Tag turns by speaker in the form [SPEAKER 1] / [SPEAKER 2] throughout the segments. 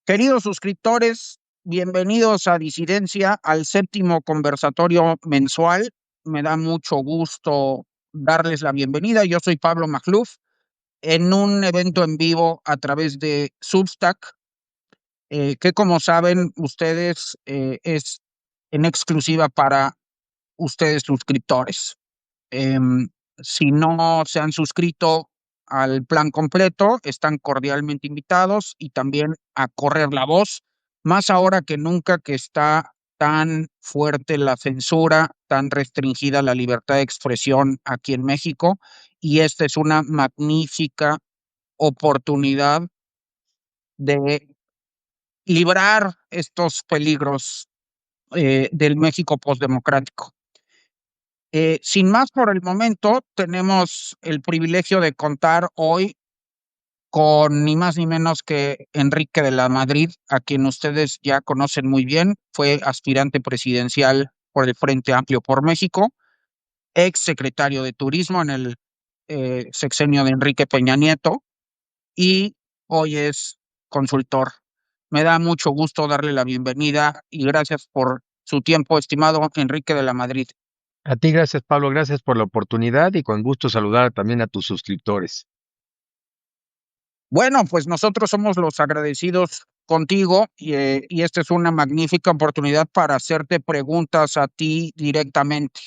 [SPEAKER 1] Queridos suscriptores, bienvenidos a Disidencia, al séptimo conversatorio mensual. Me da mucho gusto darles la bienvenida. Yo soy Pablo Magluf, en un evento en vivo a través de Substack, que como saben ustedes es en exclusiva para ustedes suscriptores. Em, si no se han suscrito al plan completo, están cordialmente invitados y también a correr la voz, más ahora que nunca que está tan fuerte la censura, tan restringida la libertad de expresión aquí en México, y esta es una magnífica oportunidad de librar estos peligros del México postdemocrático. Sin más por el momento, tenemos el privilegio de contar hoy con ni más ni menos que Enrique de la Madrid, a quien ustedes ya conocen muy bien. Fue aspirante presidencial por el Frente Amplio por México, ex secretario de Turismo en el sexenio de Enrique Peña Nieto y hoy es consultor. Me da mucho gusto darle la bienvenida y gracias por su tiempo, estimado Enrique de la Madrid.
[SPEAKER 2] A ti, gracias, Pablo, gracias por la oportunidad y con gusto saludar también a tus suscriptores.
[SPEAKER 1] Bueno, pues nosotros somos los agradecidos contigo y esta es una magnífica oportunidad para hacerte preguntas a ti directamente.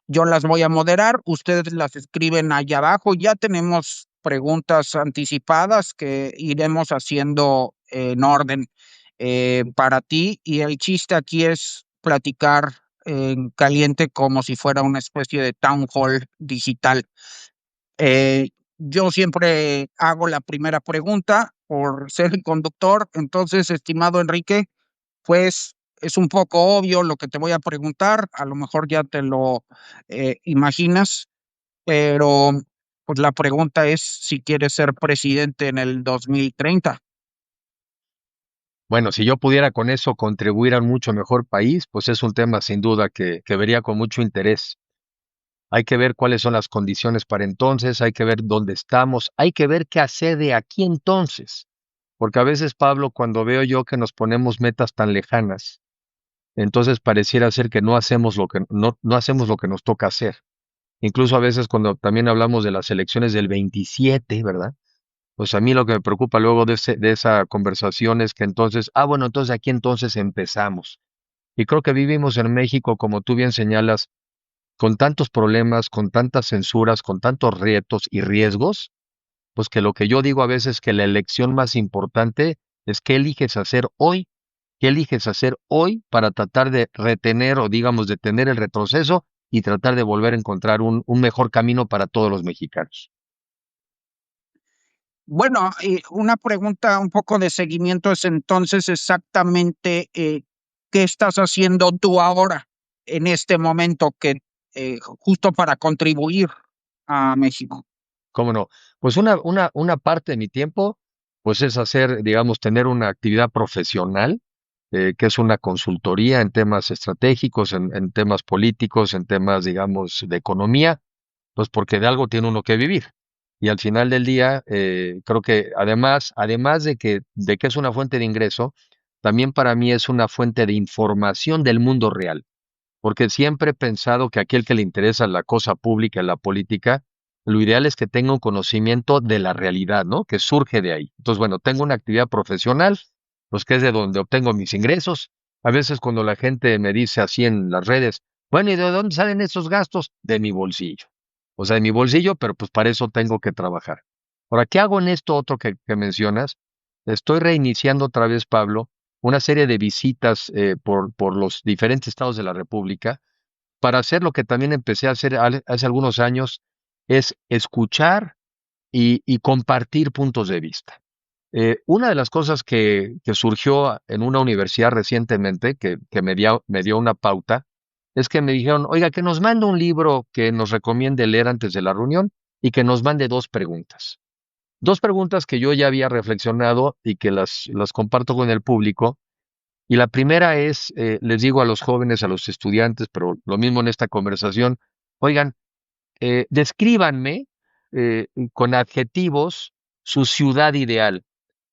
[SPEAKER 1] Yo las voy a moderar, ustedes las escriben allá abajo. Ya tenemos preguntas anticipadas que iremos haciendo en orden para ti y el chiste aquí es platicar en caliente como si fuera una especie de town hall digital. Yo siempre hago la primera pregunta por ser el conductor. Entonces, estimado Enrique, pues es un poco obvio lo que te voy a preguntar. A lo mejor ya te lo imaginas, pero pues la pregunta es si quieres ser presidente en el 2030.
[SPEAKER 2] Bueno, si yo pudiera con eso contribuir a un mucho mejor país, pues es un tema sin duda que vería con mucho interés. Hay que ver cuáles son las condiciones para entonces, hay que ver dónde estamos, hay que ver qué hacer de aquí entonces. Porque a veces, Pablo, cuando veo yo que nos ponemos metas tan lejanas, entonces pareciera ser que no hacemos lo que nos toca hacer. Incluso a veces cuando también hablamos de las elecciones del 27, ¿verdad? Pues a mí lo que me preocupa luego de esa conversación es que entonces, bueno, entonces aquí entonces empezamos. Y creo que vivimos en México, como tú bien señalas, con tantos problemas, con tantas censuras, con tantos retos y riesgos, pues que lo que yo digo a veces es que la elección más importante es qué eliges hacer hoy, qué eliges hacer hoy para tratar de retener o digamos detener el retroceso y tratar de volver a encontrar un mejor camino para todos los mexicanos.
[SPEAKER 1] Bueno, una pregunta un poco de seguimiento es entonces exactamente qué estás haciendo tú ahora en este momento que justo para contribuir a México.
[SPEAKER 2] ¿Cómo no? Pues una parte de mi tiempo, pues es hacer, digamos, tener una actividad profesional, que es una consultoría en temas estratégicos, en temas políticos, en temas, digamos, de economía, pues porque de algo tiene uno que vivir. Y al final del día, creo que además de que es una fuente de ingreso, también para mí es una fuente de información del mundo real porque siempre he pensado que aquel que le interesa la cosa pública, la política, lo ideal es que tenga un conocimiento de la realidad, ¿no? Que surge de ahí. Entonces, bueno, tengo una actividad profesional, pues que es de donde obtengo mis ingresos. A veces cuando la gente me dice así en las redes, bueno, ¿y de dónde salen esos gastos? De mi bolsillo. O sea, de mi bolsillo, pero pues para eso tengo que trabajar. Ahora, ¿qué hago en esto otro que mencionas? Estoy reiniciando otra vez, Pablo, una serie de visitas por los diferentes estados de la República para hacer lo que también empecé a hacer hace algunos años, es escuchar y compartir puntos de vista. Una de las cosas que surgió en una universidad recientemente, que me dio una pauta, es que me dijeron, oiga, que nos mande un libro que nos recomiende leer antes de la reunión y que nos mande dos preguntas. Dos preguntas que yo ya había reflexionado y que las comparto con el público y la primera es, les digo a los jóvenes, a los estudiantes, pero lo mismo en esta conversación, oigan, descríbanme con adjetivos su ciudad ideal.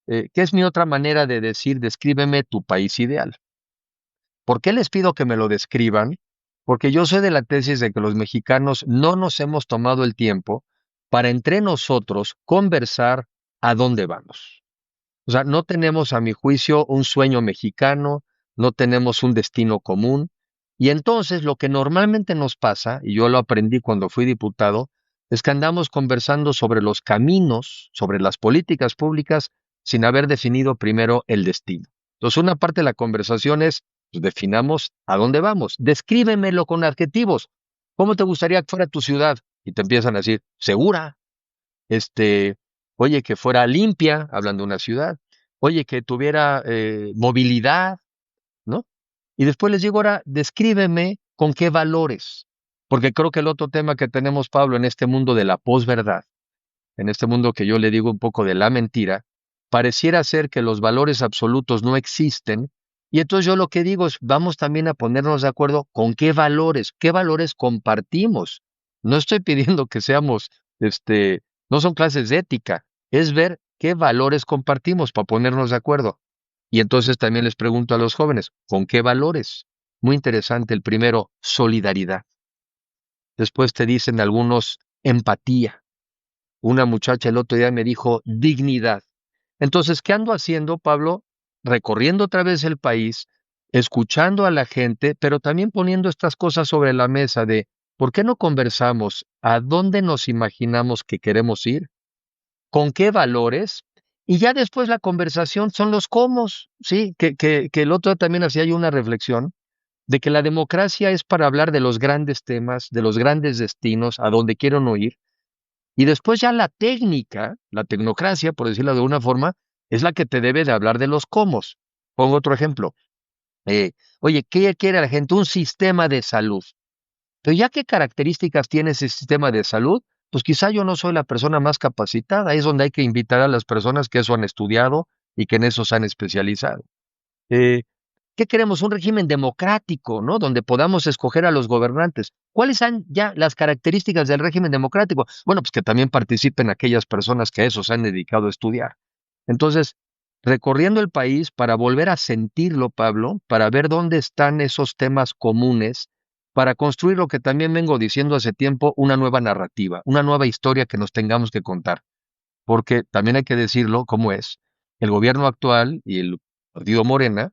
[SPEAKER 2] ¿qué es mi otra manera de decir, descríbeme tu país ideal? ¿Por qué les pido que me lo describan? Porque yo soy de la tesis de que los mexicanos no nos hemos tomado el tiempo para entre nosotros conversar a dónde vamos. O sea, no tenemos, a mi juicio, un sueño mexicano, no tenemos un destino común. Y entonces lo que normalmente nos pasa, y yo lo aprendí cuando fui diputado, es que andamos conversando sobre los caminos, sobre las políticas públicas, sin haber definido primero el destino. Entonces, una parte de la conversación es, pues, definamos a dónde vamos. Descríbemelo con adjetivos. ¿Cómo te gustaría que fuera tu ciudad? Y te empiezan a decir, segura, este, oye, que fuera limpia, hablando de una ciudad, oye, que tuviera movilidad, ¿no? Y después les digo, ahora, descríbeme con qué valores, porque creo que el otro tema que tenemos, Pablo, en este mundo de la posverdad, en este mundo que yo le digo un poco de la mentira, pareciera ser que los valores absolutos no existen, y entonces yo lo que digo es, vamos también a ponernos de acuerdo con qué valores compartimos. No estoy pidiendo que seamos, no son clases de ética, es ver qué valores compartimos para ponernos de acuerdo. Y entonces también les pregunto a los jóvenes, ¿con qué valores? Muy interesante, el primero, solidaridad. Después te dicen algunos, empatía. Una muchacha el otro día me dijo dignidad. Entonces, ¿qué ando haciendo, Pablo? Recorriendo otra vez el país, escuchando a la gente, pero también poniendo estas cosas sobre la mesa de, ¿por qué no conversamos? ¿A dónde nos imaginamos que queremos ir? ¿Con qué valores? Y ya después la conversación son los cómo, ¿sí? Que el otro día también hacía yo una reflexión de que la democracia es para hablar de los grandes temas, de los grandes destinos, a donde quiero no ir, y después ya la técnica, la tecnocracia, por decirlo de una forma, es la que te debe de hablar de los cómo. Pongo otro ejemplo. Oye, ¿qué quiere la gente? Un sistema de salud. Pero ya qué características tiene ese sistema de salud, pues quizá yo no soy la persona más capacitada. Ahí es donde hay que invitar a las personas que eso han estudiado y que en eso se han especializado. Eh, ¿Qué queremos? Un régimen democrático, ¿no? Donde podamos escoger a los gobernantes. ¿Cuáles son ya las características del régimen democrático? Bueno, pues que también participen aquellas personas que a eso se han dedicado a estudiar. Entonces, recorriendo el país para volver a sentirlo, Pablo, para ver dónde están esos temas comunes, para construir lo que también vengo diciendo hace tiempo, una nueva narrativa, una nueva historia que nos tengamos que contar. Porque también hay que decirlo como es. El gobierno actual y el partido Morena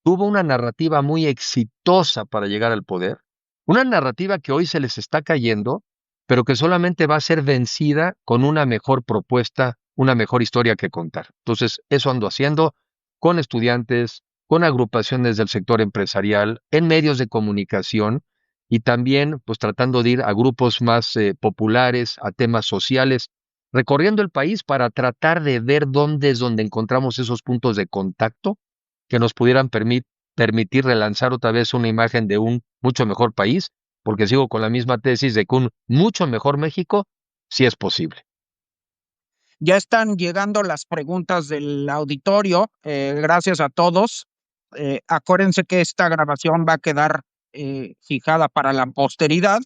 [SPEAKER 2] tuvo una narrativa muy exitosa para llegar al poder, una narrativa que hoy se les está cayendo, pero que solamente va a ser vencida con una mejor propuesta, una mejor historia que contar. Entonces, eso ando haciendo con estudiantes, con agrupaciones del sector empresarial, en medios de comunicación y también pues tratando de ir a grupos más populares, a temas sociales, recorriendo el país para tratar de ver dónde es donde encontramos esos puntos de contacto que nos pudieran permitir relanzar otra vez una imagen de un mucho mejor país, porque sigo con la misma tesis de que un mucho mejor México sí es posible.
[SPEAKER 1] Ya están llegando las preguntas del auditorio. Gracias a todos. Acuérdense que esta grabación va a quedar fijada para la posteridad.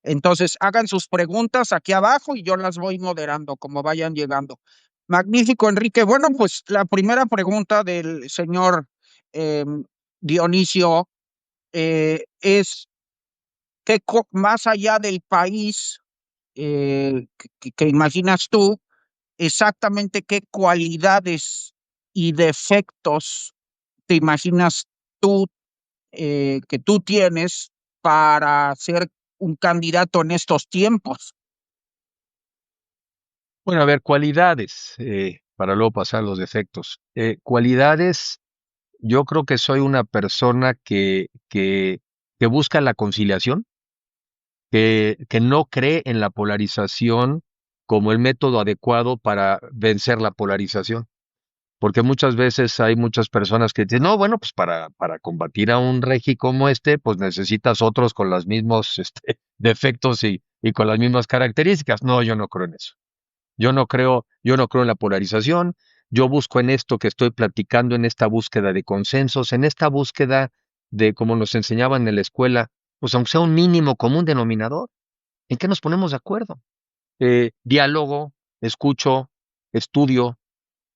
[SPEAKER 1] Entonces, hagan sus preguntas aquí abajo y yo las voy moderando como vayan llegando. Magnífico, Enrique. Bueno, pues la primera pregunta del señor eh, Dionisio es que más allá del país que imaginas tú, exactamente qué cualidades y defectos te imaginas tú que tú tienes para ser un candidato en estos tiempos.
[SPEAKER 2] Bueno, a ver, cualidades, para luego pasar a los defectos. Cualidades, yo creo que soy una persona que busca la conciliación, que no cree en la polarización como el método adecuado para vencer la polarización. Porque muchas veces hay muchas personas que dicen, no, bueno, pues para combatir a un regi como este, pues necesitas otros con los mismos defectos y con las mismas características. No, yo no creo en eso. Yo no creo en la polarización. Yo busco en esto que estoy platicando, en esta búsqueda de consensos, en esta búsqueda de, como nos enseñaban en la escuela, pues aunque sea un mínimo común denominador, ¿en qué nos ponemos de acuerdo? Diálogo, escucho, estudio,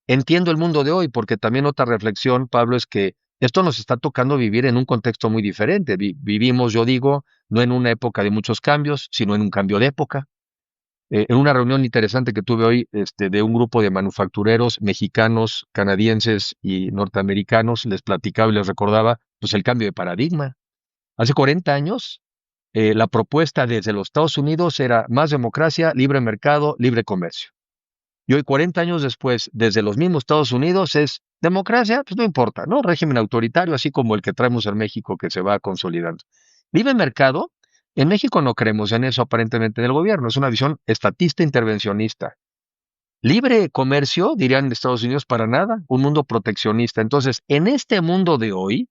[SPEAKER 2] entiendo el mundo de hoy, porque también otra reflexión, Pablo, es que esto nos está tocando vivir en un contexto muy diferente. Vivimos, yo digo, no en una época de muchos cambios, sino en un cambio de época. En una reunión interesante que tuve hoy, de un grupo de manufactureros mexicanos, canadienses y norteamericanos, les platicaba y les recordaba, pues, el cambio de paradigma. Hace 40 años, la propuesta desde los Estados Unidos era más democracia, libre mercado, libre comercio. Y hoy, 40 años después, desde los mismos Estados Unidos, es democracia, pues no importa, ¿no? Régimen autoritario, así como el que traemos en México, que se va consolidando. Libre mercado, en México no creemos en eso aparentemente del gobierno, es una visión estatista intervencionista. Libre comercio, dirían en Estados Unidos, para nada, un mundo proteccionista. Entonces, en este mundo de hoy,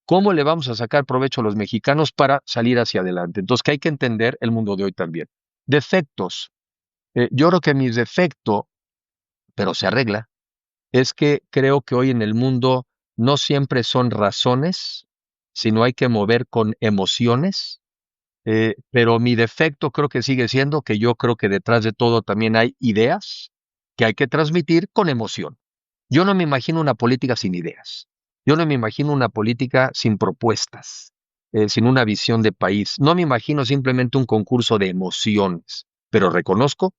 [SPEAKER 2] ¿cómo le vamos a sacar provecho a los mexicanos para salir hacia adelante? Entonces, que hay que entender el mundo de hoy también. Defectos. Yo creo que mis defectos, pero se arregla, es que creo que hoy en el mundo no siempre son razones, sino hay que mover con emociones. Pero mi defecto creo que sigue siendo que yo creo que detrás de todo también hay ideas que hay que transmitir con emoción. Yo no me imagino una política sin ideas. Yo no me imagino una política sin propuestas, sin una visión de país. No me imagino simplemente un concurso de emociones, pero reconozco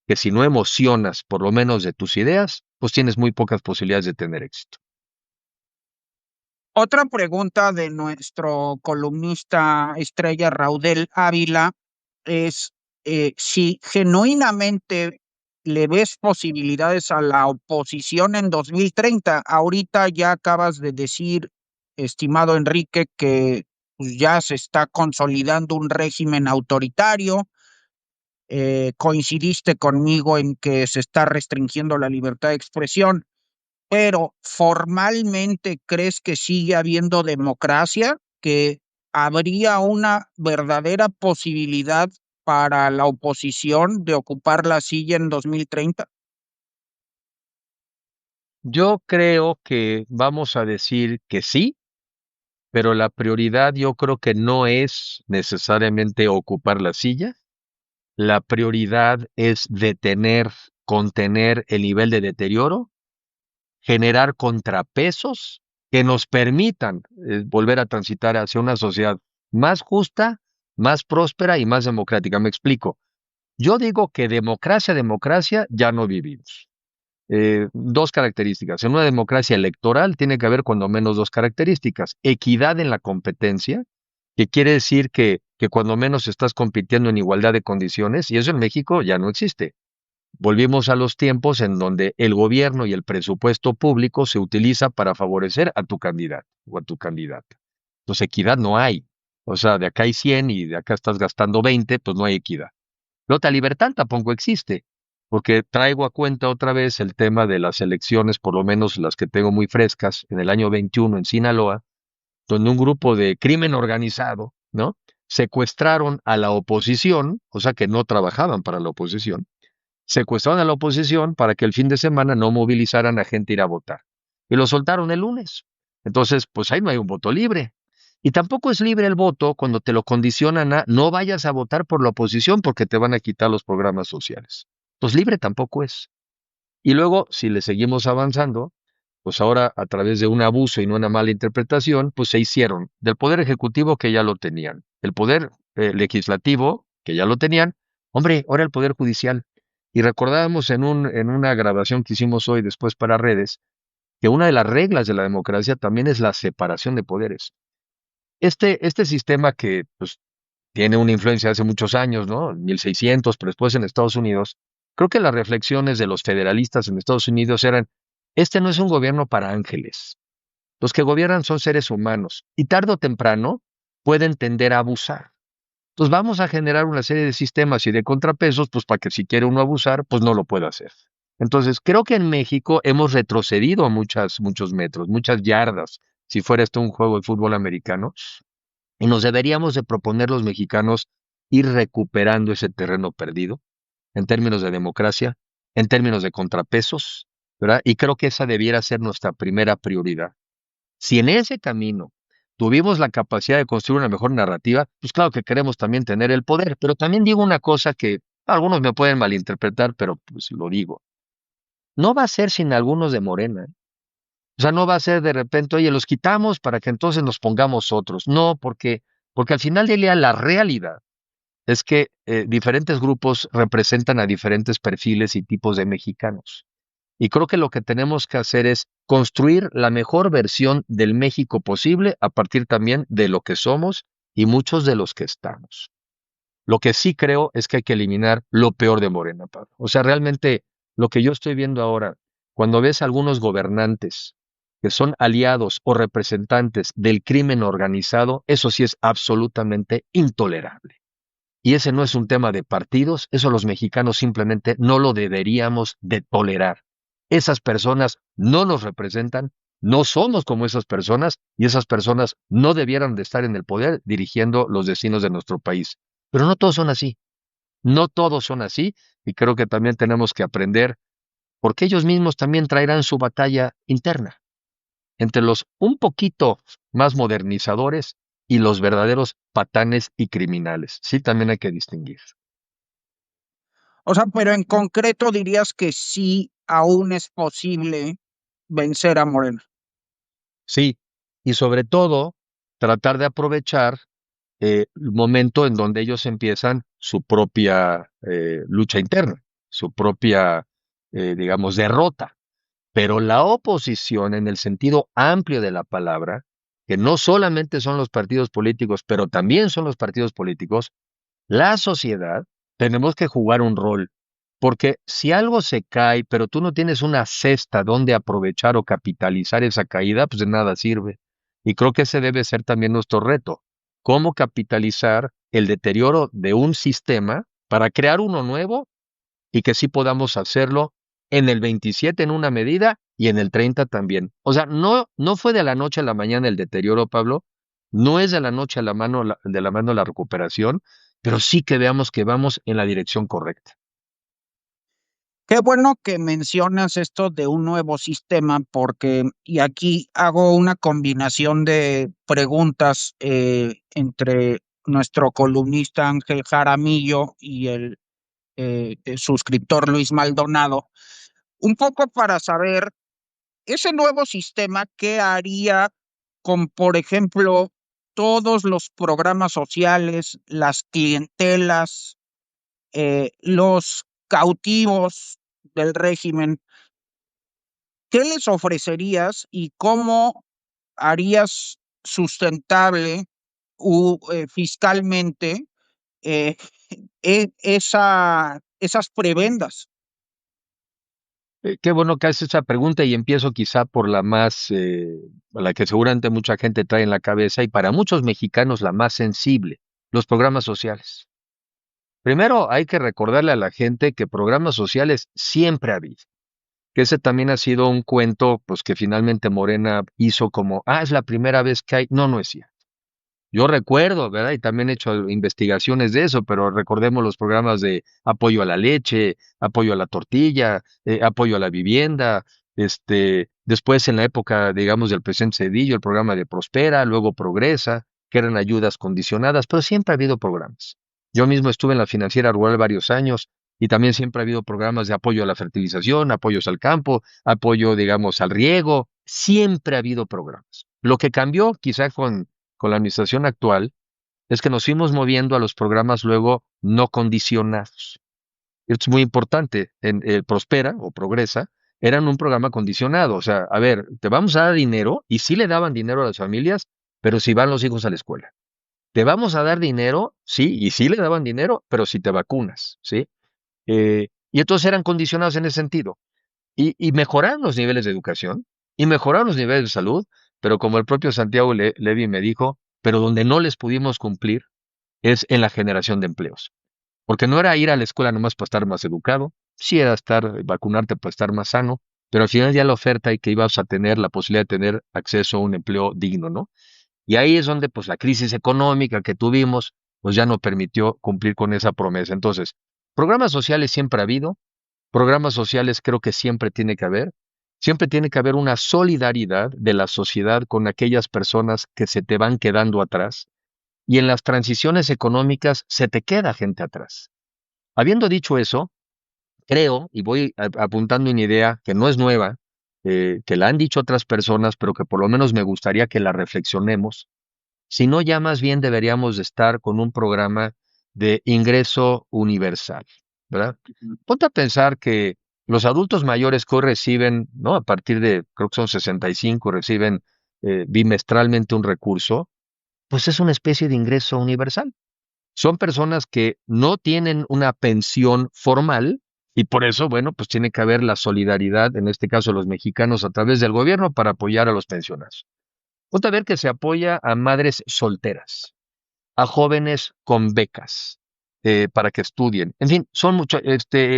[SPEAKER 2] que si no emocionas por lo menos de tus ideas, pues tienes muy pocas posibilidades de tener éxito.
[SPEAKER 1] Otra pregunta de nuestro columnista estrella Raudel Ávila es si genuinamente le ves posibilidades a la oposición en 2030. Ahorita ya acabas de decir, estimado Enrique, que pues, ya se está consolidando un régimen autoritario. Coincidiste conmigo en que se está restringiendo la libertad de expresión, pero formalmente ¿crees que sigue habiendo democracia? ¿Que habría una verdadera posibilidad para la oposición de ocupar la silla en 2030?
[SPEAKER 2] Yo creo que vamos a decir que sí, pero la prioridad yo creo que no es necesariamente ocupar la silla. La prioridad es detener, contener el nivel de deterioro, generar contrapesos que nos permitan volver a transitar hacia una sociedad más justa, más próspera y más democrática. Me explico. Yo digo que democracia, democracia, ya no vivimos. Dos características. En una democracia electoral tiene que haber cuando menos dos características. Equidad en la competencia, que quiere decir que cuando menos estás compitiendo en igualdad de condiciones, y eso en México ya no existe. Volvimos a los tiempos en donde el gobierno y el presupuesto público se utiliza para favorecer a tu candidato o a tu candidata. Entonces, equidad no hay. O sea, de acá hay 100 y de acá estás gastando 20, pues no hay equidad. La otra libertad tampoco existe, porque traigo a cuenta otra vez el tema de las elecciones, por lo menos las que tengo muy frescas, en el año 21 en Sinaloa, donde un grupo de crimen organizado, ¿no? Secuestraron a la oposición, o sea que no trabajaban para la oposición, secuestraron a la oposición para que el fin de semana no movilizaran a gente a ir a votar. Y lo soltaron el lunes. Entonces, pues ahí no hay un voto libre. Y tampoco es libre el voto cuando te lo condicionan a no vayas a votar por la oposición porque te van a quitar los programas sociales. Pues libre tampoco es. Y luego, si le seguimos avanzando, pues ahora a través de un abuso y no una mala interpretación, pues se hicieron del poder ejecutivo que ya lo tenían, el poder legislativo que ya lo tenían, hombre, ahora el poder judicial. Y recordábamos en una grabación que hicimos hoy después para redes, que una de las reglas de la democracia también es la separación de poderes. Este sistema que pues, tiene una influencia hace muchos años, ¿no? 1600, pero después en Estados Unidos, creo que las reflexiones de los federalistas en Estados Unidos eran, este no es un gobierno para ángeles. Los que gobiernan son seres humanos y tarde o temprano pueden tender a abusar. Entonces vamos a generar una serie de sistemas y de contrapesos, pues para que si quiere uno abusar, pues no lo pueda hacer. Entonces, creo que en México hemos retrocedido muchos metros, muchas yardas, si fuera esto un juego de fútbol americano, y nos deberíamos de proponer los mexicanos ir recuperando ese terreno perdido en términos de democracia, en términos de contrapesos, ¿verdad? Y creo que esa debiera ser nuestra primera prioridad. Si en ese camino tuvimos la capacidad de construir una mejor narrativa, pues claro que queremos también tener el poder, pero también digo una cosa que algunos me pueden malinterpretar, pero pues lo digo. no va a ser sin algunos de Morena. O sea, no va a ser de repente, oye, los quitamos para que entonces nos pongamos otros. No, porque al final del día la realidad es que diferentes grupos representan a diferentes perfiles y tipos de mexicanos. Y creo que lo que tenemos que hacer es construir la mejor versión del México posible a partir también de lo que somos y muchos de los que estamos. Lo que sí creo es que hay que eliminar lo peor de Morena, Pablo. O sea, realmente lo que yo estoy viendo ahora, cuando ves a algunos gobernantes que son aliados o representantes del crimen organizado, eso sí es absolutamente intolerable. Y ese no es un tema de partidos, eso los mexicanos simplemente no lo deberíamos de tolerar. Esas personas no nos representan, no somos como esas personas y esas personas no debieran de estar en el poder dirigiendo los destinos de nuestro país. Pero no todos son así, no todos son así y creo que también tenemos que aprender porque ellos mismos también traerán su batalla interna entre los un poquito más modernizadores y los verdaderos patanes y criminales. Sí, también hay que distinguir.
[SPEAKER 1] O sea, pero en concreto dirías que sí, aún es posible vencer a Morena.
[SPEAKER 2] Sí, y sobre todo tratar de aprovechar el momento en donde ellos empiezan su propia lucha interna, su propia, digamos, derrota. Pero la oposición, en el sentido amplio de la palabra, que no solamente son los partidos políticos, pero también son los partidos políticos, la sociedad, tenemos que jugar un rol. Porque si algo se cae, pero tú no tienes una cesta donde aprovechar o capitalizar esa caída, pues de nada sirve. Y creo que ese debe ser también nuestro reto. ¿Cómo capitalizar el deterioro de un sistema para crear uno nuevo y que sí podamos hacerlo en el 27 en una medida y en el 30 también? O sea, no fue de la noche a la mañana el deterioro, Pablo, no es de la noche a la mano de la mano la recuperación, pero sí que veamos que vamos en la dirección correcta.
[SPEAKER 1] Qué bueno que mencionas esto de un nuevo sistema, porque, y aquí hago una combinación de preguntas entre nuestro columnista Ángel Jaramillo y el suscriptor Luis Maldonado, un poco para saber ese nuevo sistema, ¿qué haría con, por ejemplo, todos los programas sociales, las clientelas, los cautivos del régimen? ¿Qué les ofrecerías y cómo harías sustentable fiscalmente eh, esas prebendas?
[SPEAKER 2] Qué bueno que haces esa pregunta y empiezo quizá por la más, la que seguramente mucha gente trae en la cabeza y para muchos mexicanos la más sensible, los programas sociales. Primero hay que recordarle a la gente que programas sociales siempre ha habido, que ese también ha sido un cuento, pues que finalmente Morena hizo como, es la primera vez que hay. No, no es cierto. Yo recuerdo, ¿verdad? Y también he hecho investigaciones de eso, pero recordemos los programas de apoyo a la leche, apoyo a la tortilla, apoyo a la vivienda, después en la época, digamos, del presidente Cedillo, el programa de Prospera, luego Progresa, que eran ayudas condicionadas, pero siempre ha habido programas. Yo mismo estuve en la financiera rural varios años y también siempre ha habido programas de apoyo a la fertilización, apoyos al campo, apoyo, digamos, al riego, siempre ha habido programas. Lo que cambió quizá con la administración actual es que nos fuimos moviendo a los programas luego no condicionados. Esto es muy importante. En Prospera o Progresa eran un programa condicionado. O sea, a ver, te vamos a dar dinero y sí le daban dinero a las familias, pero si van los hijos a la escuela. Te vamos a dar dinero, sí, y sí le daban dinero, pero si te vacunas, ¿sí? Y entonces eran condicionados en ese sentido. Y mejoraron los niveles de educación y mejoraron los niveles de salud, pero como el propio Santiago Levy me dijo, pero donde no les pudimos cumplir es en la generación de empleos. Porque no era ir a la escuela nomás para estar más educado, sí era vacunarte para estar más sano, pero al final ya la oferta y que ibas a tener la posibilidad de tener acceso a un empleo digno, ¿no? Y ahí es donde pues la crisis económica que tuvimos, pues ya no permitió cumplir con esa promesa. Entonces, programas sociales siempre ha habido, programas sociales creo que siempre tiene que haber una solidaridad de la sociedad con aquellas personas que se te van quedando atrás y en las transiciones económicas se te queda gente atrás. Habiendo dicho eso, creo, y voy apuntando una idea que no es nueva, que la han dicho otras personas, pero que por lo menos me gustaría que la reflexionemos, si no ya más bien deberíamos de estar con un programa de ingreso universal, ¿verdad? Ponte a pensar que los adultos mayores que hoy reciben, ¿no? A partir de, creo que son 65, reciben bimestralmente un recurso, pues es una especie de ingreso universal. Son personas que no tienen una pensión formal y por eso, bueno, pues tiene que haber la solidaridad, en este caso los mexicanos, a través del gobierno para apoyar a los pensionados. Ponte a ver que se apoya a madres solteras, a jóvenes con becas para que estudien. En fin, son mucho,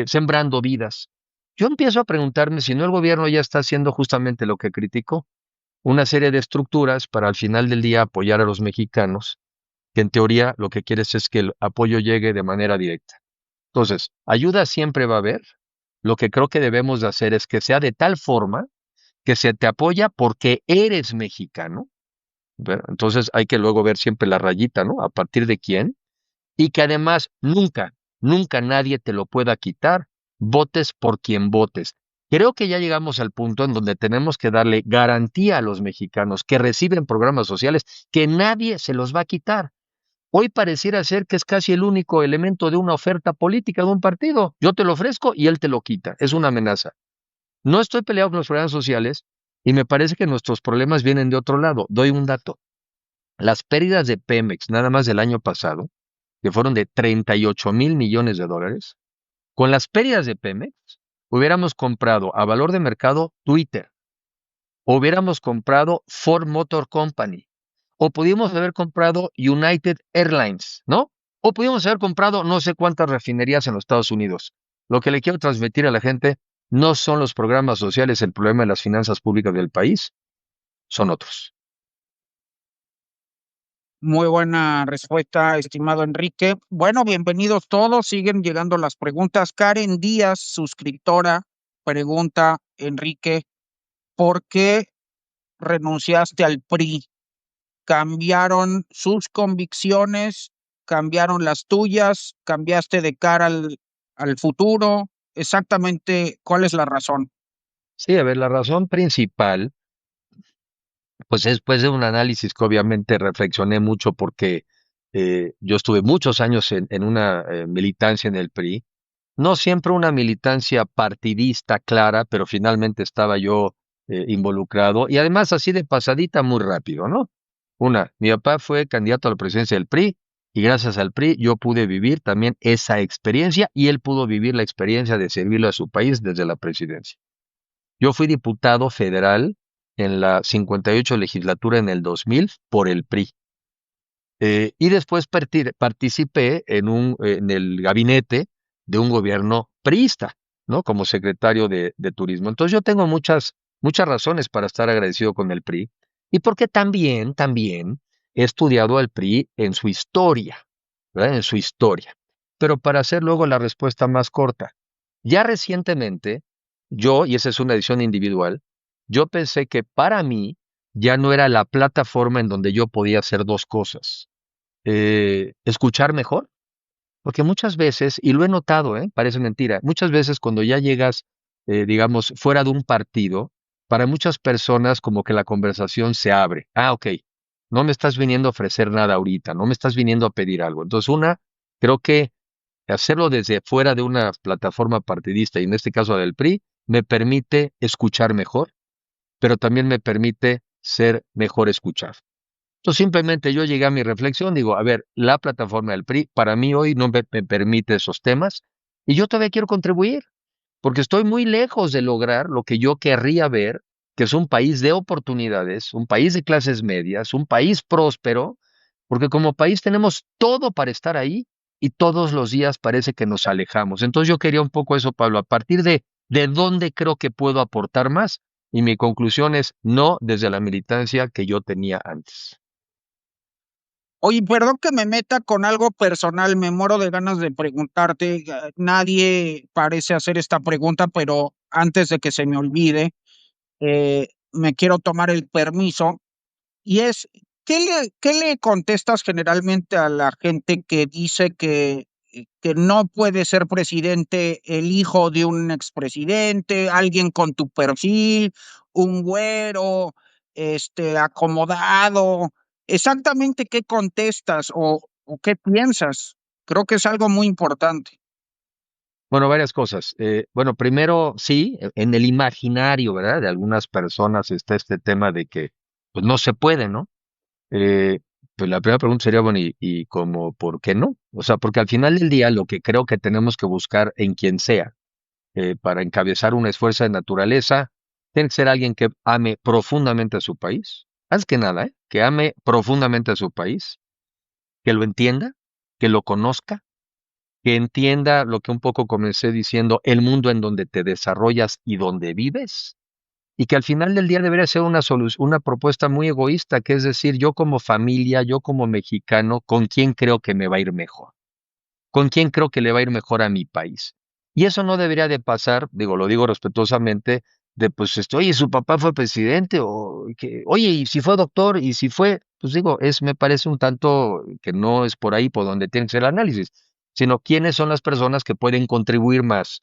[SPEAKER 2] sembrando vidas. Yo empiezo a preguntarme si no el gobierno ya está haciendo justamente lo que criticó, una serie de estructuras para al final del día apoyar a los mexicanos, que en teoría lo que quieres es que el apoyo llegue de manera directa. Entonces, ayuda siempre va a haber. Lo que creo que debemos de hacer es que sea de tal forma que se te apoya porque eres mexicano, ¿verdad? Entonces hay que luego ver siempre la rayita, ¿no? A partir de quién. Y que además nunca, nunca nadie te lo pueda quitar, votes por quien votes. Creo que ya llegamos al punto en donde tenemos que darle garantía a los mexicanos que reciben programas sociales que nadie se los va a quitar. Hoy pareciera ser que es casi el único elemento de una oferta política de un partido. Yo te lo ofrezco y él te lo quita. Es una amenaza. No estoy peleado con los programas sociales y me parece que nuestros problemas vienen de otro lado. Doy un dato. Las pérdidas de Pemex, nada más del año pasado, que fueron de 38,000 millones de dólares, con las pérdidas de Pemex, hubiéramos comprado a valor de mercado Twitter, hubiéramos comprado Ford Motor Company, o pudimos haber comprado United Airlines, ¿no? O pudimos haber comprado no sé cuántas refinerías en los Estados Unidos. Lo que le quiero transmitir a la gente no son los programas sociales el problema de las finanzas públicas del país, son otros.
[SPEAKER 1] Muy buena respuesta, estimado Enrique. Bueno, bienvenidos todos. Siguen llegando las preguntas. Karen Díaz, suscriptora, pregunta, Enrique, ¿por qué renunciaste al PRI? ¿Cambiaron sus convicciones? ¿Cambiaron las tuyas? ¿Cambiaste de cara al futuro? Exactamente, ¿cuál es la razón?
[SPEAKER 2] Sí, a ver, la razón principal, pues después de un análisis que obviamente reflexioné mucho porque yo estuve muchos años en una militancia en el PRI, no siempre una militancia partidista clara, pero finalmente estaba yo involucrado y además así de pasadita muy rápido, ¿no? Mi papá fue candidato a la presidencia del PRI y gracias al PRI yo pude vivir también esa experiencia y él pudo vivir la experiencia de servirle a su país desde la presidencia. Yo fui diputado federal en la 58 legislatura en el 2000 por el PRI. Y después participé en el gabinete de un gobierno priista, ¿no? Como secretario de Turismo. Entonces yo tengo muchas razones para estar agradecido con el PRI y porque también he estudiado al PRI en su historia, ¿verdad? En su historia. Pero para hacer luego la respuesta más corta, ya recientemente, y esa es una decisión individual, yo pensé que para mí ya no era la plataforma en donde yo podía hacer dos cosas escuchar mejor, porque muchas veces, y lo he notado, parece mentira, muchas veces cuando ya llegas, digamos, fuera de un partido, para muchas personas como que la conversación se abre. Ah, ok, no me estás viniendo a ofrecer nada ahorita, no me estás viniendo a pedir algo. Entonces, creo que hacerlo desde fuera de una plataforma partidista, y en este caso del PRI, me permite escuchar mejor, pero también me permite ser mejor escuchado. Entonces simplemente yo llegué a mi reflexión, digo, a ver, la plataforma del PRI para mí hoy no me permite esos temas y yo todavía quiero contribuir, porque estoy muy lejos de lograr lo que yo querría ver, que es un país de oportunidades, un país de clases medias, un país próspero, porque como país tenemos todo para estar ahí y todos los días parece que nos alejamos. Entonces yo quería un poco eso, Pablo, a partir de dónde creo que puedo aportar más y mi conclusión es no desde la militancia que yo tenía antes.
[SPEAKER 1] Oye, perdón que me meta con algo personal, me muero de ganas de preguntarte. Nadie parece hacer esta pregunta, pero antes de que se me olvide, me quiero tomar el permiso. Y es, ¿qué le contestas generalmente a la gente que dice que que no puede ser presidente el hijo de un expresidente, alguien con tu perfil, un güero, acomodado. Exactamente qué contestas o qué piensas. Creo que es algo muy importante.
[SPEAKER 2] Bueno, varias cosas. Bueno, primero, sí, en el imaginario, ¿verdad? De algunas personas está este tema de que, pues no se puede, ¿no? Eh, pues la primera pregunta sería, bueno, y como, ¿por qué no? O sea, porque al final del día lo que creo que tenemos que buscar en quien sea, para encabezar un esfuerzo de naturaleza, tiene que ser alguien que ame profundamente a su país. Antes que nada, ¿eh? Que ame profundamente a su país, que lo entienda, que lo conozca, que entienda lo que un poco comencé diciendo, el mundo en donde te desarrollas y donde vives, y que al final del día debería ser una solución, una propuesta muy egoísta, que es decir, yo como familia, yo como mexicano, ¿con quién creo que me va a ir mejor? ¿Con quién creo que le va a ir mejor a mi país? Y eso no debería de pasar, digo, lo digo respetuosamente, de pues, oye, su papá fue presidente, o que, oye, y si fue doctor, y si fue, pues digo, me parece un tanto que no es por ahí por donde tiene que ser el análisis, sino quiénes son las personas que pueden contribuir más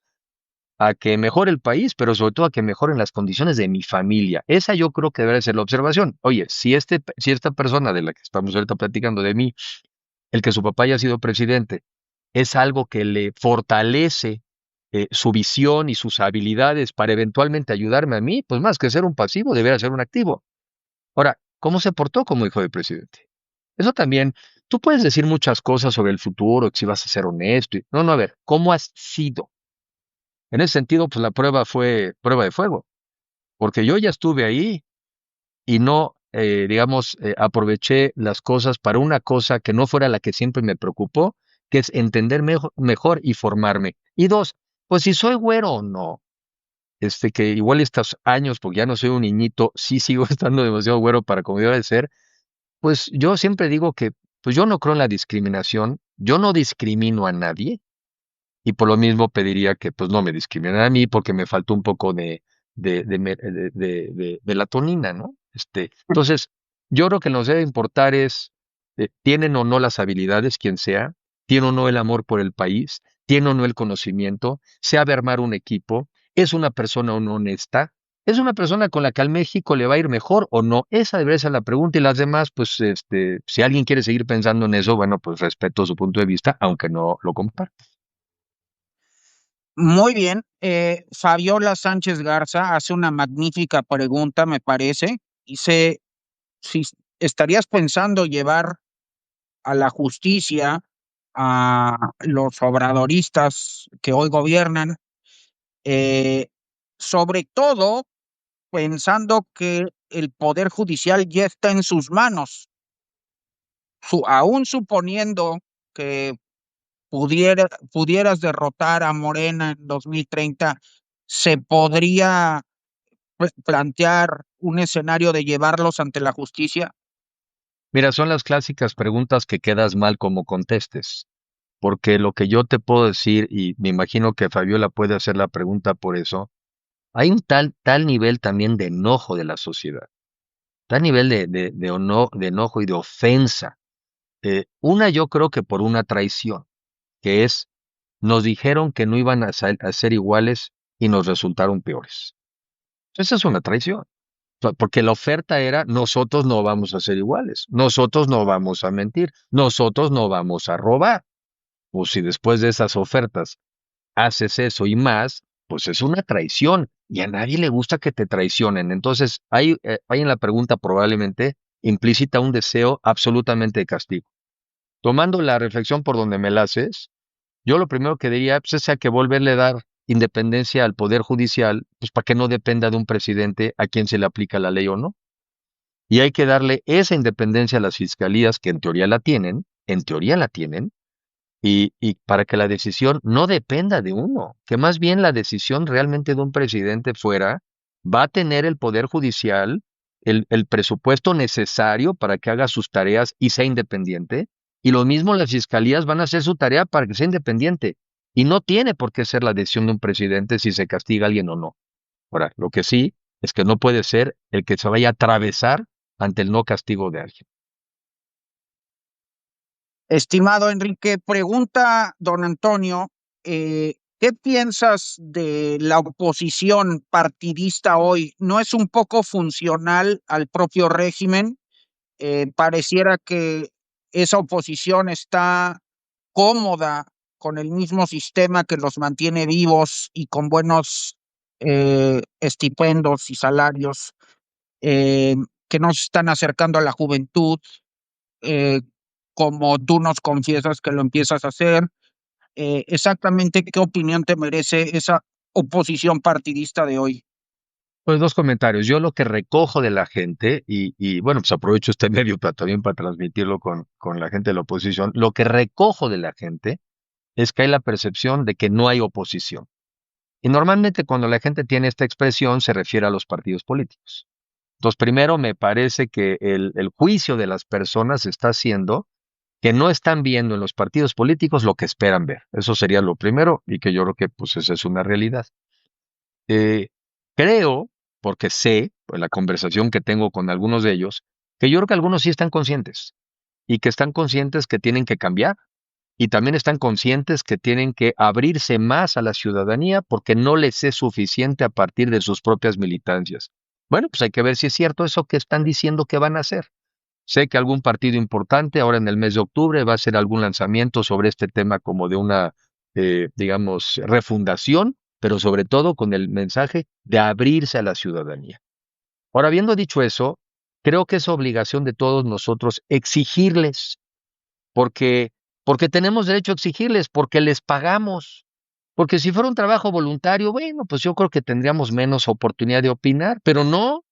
[SPEAKER 2] a que mejore el país, pero sobre todo a que mejoren las condiciones de mi familia. Esa yo creo que debe ser la observación. Oye, si esta persona de la que estamos ahorita platicando de mí, el que su papá haya sido presidente, es algo que le fortalece su visión y sus habilidades para eventualmente ayudarme a mí, pues más que ser un pasivo, debería ser un activo. Ahora, ¿cómo se portó como hijo de presidente? Eso también, tú puedes decir muchas cosas sobre el futuro, si vas a ser honesto. No, no, a ver, ¿cómo has sido? En ese sentido, pues la prueba fue prueba de fuego, porque yo ya estuve ahí y no, digamos, aproveché las cosas para una cosa que no fuera la que siempre me preocupó, que es entender mejor y formarme. Y dos, pues si soy güero o no, que igual estos años, porque ya no soy un niñito, sí sigo estando demasiado güero para como debe de ser, pues yo siempre digo que, pues yo no creo en la discriminación, yo no discrimino a nadie, y por lo mismo pediría que pues no me discriminen a mí porque me faltó un poco de melatonina, ¿no? Entonces, yo creo que nos debe importar es, tienen o no las habilidades, quien sea, tiene o no el amor por el país, tiene o no el conocimiento, sabe armar un equipo, es una persona o no honesta, es una persona con la que al México le va a ir mejor o no. Esa debería ser la pregunta y las demás, pues, si alguien quiere seguir pensando en eso, bueno, pues respeto su punto de vista, aunque no lo comparta.
[SPEAKER 1] Muy bien. Fabiola Sánchez Garza hace una magnífica pregunta, me parece. Dice, si estarías pensando llevar a la justicia a los obradoristas que hoy gobiernan, eh, sobre todo pensando que el poder judicial ya está en sus manos, aún suponiendo que pudieras derrotar a Morena en 2030, se podría plantear un escenario de llevarlos ante la justicia.
[SPEAKER 2] Mira, son las clásicas preguntas que quedas mal como contestes, porque lo que yo te puedo decir, y me imagino que Fabiola puede hacer la pregunta por eso, hay un tal nivel también de enojo de la sociedad, tal nivel de enojo y de ofensa. Una yo creo que por una traición, que es, nos dijeron que no iban a ser iguales y nos resultaron peores. Esa es una traición. Porque la oferta era, nosotros no vamos a ser iguales, nosotros no vamos a mentir, nosotros no vamos a robar. Pues si después de esas ofertas haces eso y más, pues es una traición y a nadie le gusta que te traicionen. Entonces, hay en la pregunta probablemente implícita un deseo absolutamente de castigo. Tomando la reflexión por donde me la haces, yo lo primero que diría pues, es a que volverle a dar independencia al Poder Judicial, pues para que no dependa de un presidente a quien se le aplica la ley o no. Y hay que darle esa independencia a las fiscalías que en teoría la tienen, y para que la decisión no dependa de uno, que más bien la decisión realmente de un presidente fuera, va a tener el Poder Judicial el presupuesto necesario para que haga sus tareas y sea independiente, y lo mismo las fiscalías van a hacer su tarea para que sea independiente, y no tiene por qué ser la decisión de un presidente si se castiga a alguien o no. Ahora, lo que sí es que no puede ser el que se vaya a atravesar ante el no castigo de alguien.
[SPEAKER 1] Estimado Enrique, pregunta don Antonio, ¿qué piensas de la oposición partidista hoy? ¿No es un poco funcional al propio régimen? Pareciera que esa oposición está cómoda con el mismo sistema que los mantiene vivos y con buenos estipendos y salarios, eh, que no se están acercando a la juventud, eh, como tú nos confiesas que lo empiezas a hacer. Exactamente, ¿qué opinión te merece esa oposición partidista de hoy?
[SPEAKER 2] Pues dos comentarios. Yo lo que recojo de la gente, bueno, pues aprovecho este medio para, también para transmitirlo con la gente de la oposición, lo que recojo de la gente es que hay la percepción de que no hay oposición. Y normalmente cuando la gente tiene esta expresión se refiere a los partidos políticos. Entonces, primero me parece que el juicio de las personas está haciendo que no están viendo en los partidos políticos lo que esperan ver. Eso sería lo primero y que yo creo que pues esa es una realidad. Eh, Creo, porque sé, por la conversación que tengo con algunos de ellos, que yo creo que algunos sí están conscientes y que están conscientes que tienen que cambiar y también están conscientes que tienen que abrirse más a la ciudadanía porque no les es suficiente a partir de sus propias militancias. Bueno, pues hay que ver si es cierto eso que están diciendo que van a hacer. Sé que algún partido importante ahora en el mes de octubre va a hacer algún lanzamiento sobre este tema como de una, digamos, refundación, pero sobre todo con el mensaje de abrirse a la ciudadanía. Ahora, habiendo dicho eso, creo que es obligación de todos nosotros exigirles, porque, porque tenemos derecho a exigirles, porque les pagamos. Porque si fuera un trabajo voluntario, bueno, pues yo creo que tendríamos menos oportunidad de opinar, pero no.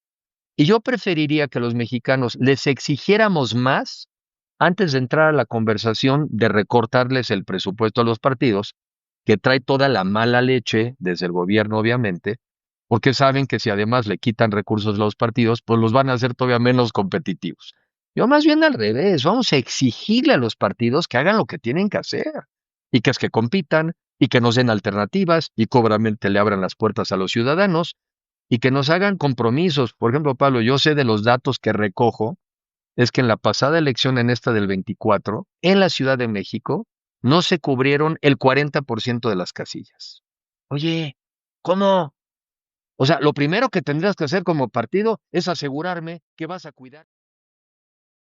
[SPEAKER 2] Y yo preferiría que los mexicanos les exigiéramos más antes de entrar a la conversación de recortarles el presupuesto a los partidos, que trae toda la mala leche desde el gobierno, obviamente, porque saben que si además le quitan recursos a los partidos, pues los van a hacer todavía menos competitivos. Yo más bien al revés, vamos a exigirle a los partidos que hagan lo que tienen que hacer y que es que compitan y que nos den alternativas y que obviamente le abran las puertas a los ciudadanos y que nos hagan compromisos. Por ejemplo, Pablo, yo sé de los datos que recojo, es que en la pasada elección, en esta del 24, en la Ciudad de México, no se cubrieron el 40% de las casillas. Oye, ¿cómo? O sea, lo primero que tendrías que hacer como partido es asegurarme que vas a cuidar.